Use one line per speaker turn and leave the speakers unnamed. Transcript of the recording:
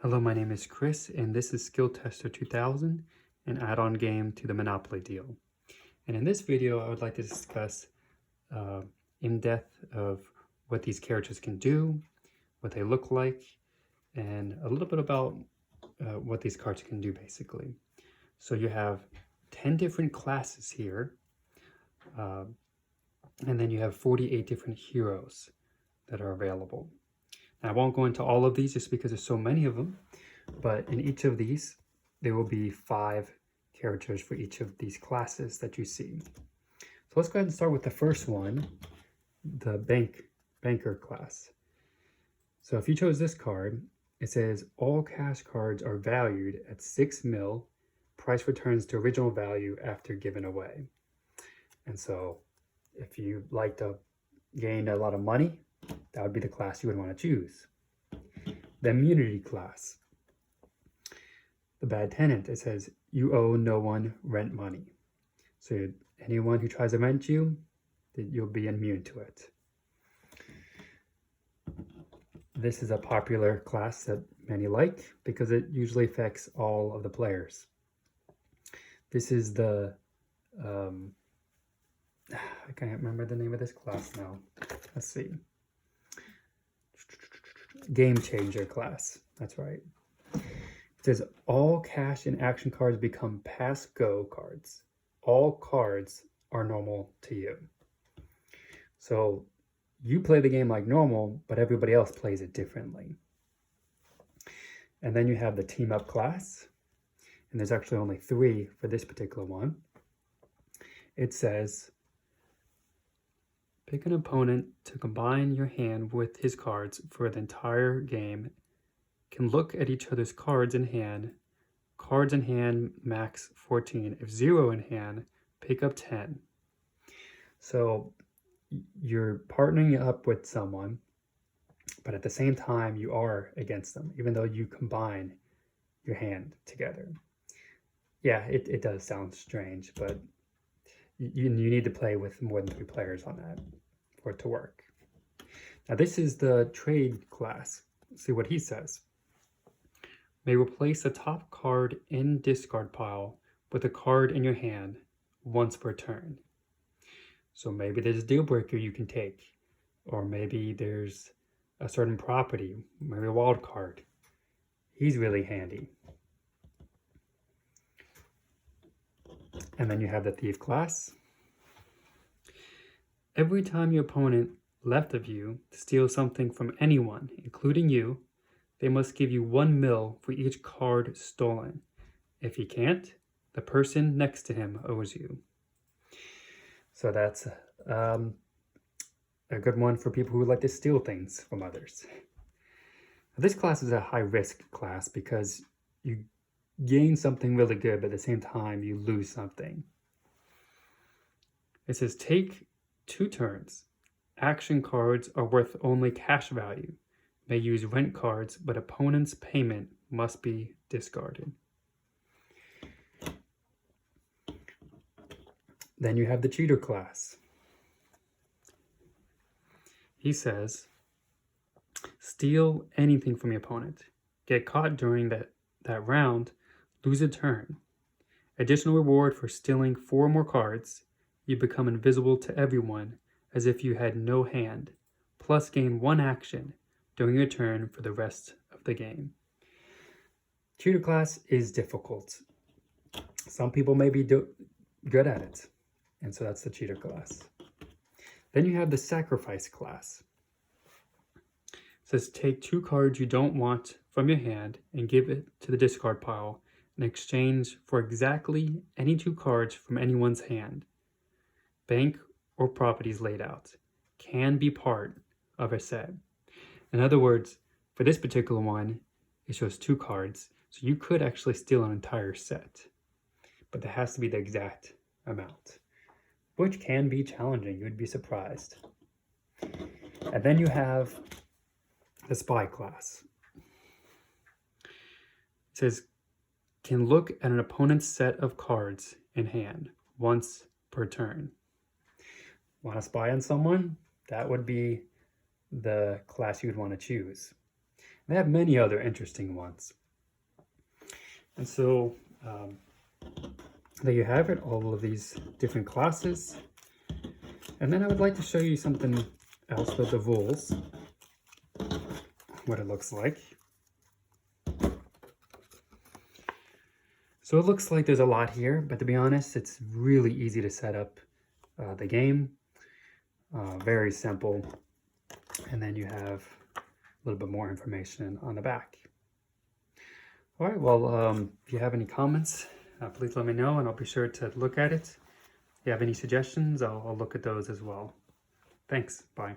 Hello, my name is Chris, and this is Skill Tester 2000, an add-on game to the Monopoly deal. And in this video, I would like to discuss in depth of what these characters can do, what they look like, and a little bit about what these cards can do, basically. So you have 10 different classes here, and then you have 48 different heroes that are available. Now, I won't go into all of these just because there's so many of them. But in each of these, there will be 5 characters for each of these classes that you see. So let's go ahead and start with the first one, the banker class. So if you chose this card, it says all cash cards are valued at 6 mil, price returns to original value after given away. And so if you like to gain a lot of money, that would be the class you would want to choose. The immunity class. The bad tenant, it says you owe no one rent money. So anyone who tries to rent you, you'll be immune to it. This is a popular class that many like because it usually affects all of the players. This is the, I can't remember the name of this class now. Let's see. Game Changer class, that's right. It says all cash and action cards become pass-go cards. All cards are normal to you. So you play the game like normal, but everybody else plays it differently. And then you have the team up class, and there's actually only 3 for this particular one. It says pick an opponent to combine your hand with his cards for the entire game. Can look at each other's cards in hand max 14. If 0 in hand, pick up 10. So you're partnering up with someone, but at the same time you are against them, even though you combine your hand together. Yeah, it does sound strange, but you need to play with more than 3 players on that for it to work. Now this is the trade class. Let's see what he says. May replace the top card in discard pile with a card in your hand once per turn. So maybe there's a deal breaker you can take, or maybe there's a certain property, maybe a wild card. He's really handy. And then you have the thief class. Every time your opponent left of you steals something from anyone, including you, they must give you 1 mil for each card stolen. If he can't, the person next to him owes you. So that's a good one for people who like to steal things from others. This class is a high-risk class because you gain something really good, but at the same time you lose something. It says take 2 turns. Action cards are worth only cash value. May use rent cards, but opponent's payment must be discarded. Then you have the cheater class. He says, steal anything from your opponent. Get caught during that round, lose a turn. Additional reward for stealing 4 more cards. You become invisible to everyone as if you had no hand, plus gain 1 action during your turn for the rest of the game. Cheater class is difficult. Some people may be good at it, and so that's the cheater class. Then you have the sacrifice class. It says take 2 cards you don't want from your hand and give it to the discard pile in exchange for exactly any 2 cards from anyone's hand. Bank or properties laid out. Can be part of a set. In other words, for this particular one, it shows 2 cards, so you could actually steal an entire set, but there has to be the exact amount, which can be challenging. You would be surprised. And then you have the spy class. It says, can look at an opponent's set of cards in hand once per turn. Want to spy on someone? That would be the class you would want to choose. They have many other interesting ones. And so there you have it, all of these different classes. And then I would like to show you something else with the Vols, what it looks like. So it looks like there's a lot here, but to be honest, it's really easy to set up the game. Very simple. And then you have a little bit more information on the back. All right, well, if you have any comments, please let me know and I'll be sure to look at it. If you have any suggestions, I'll look at those as well. Thanks, bye.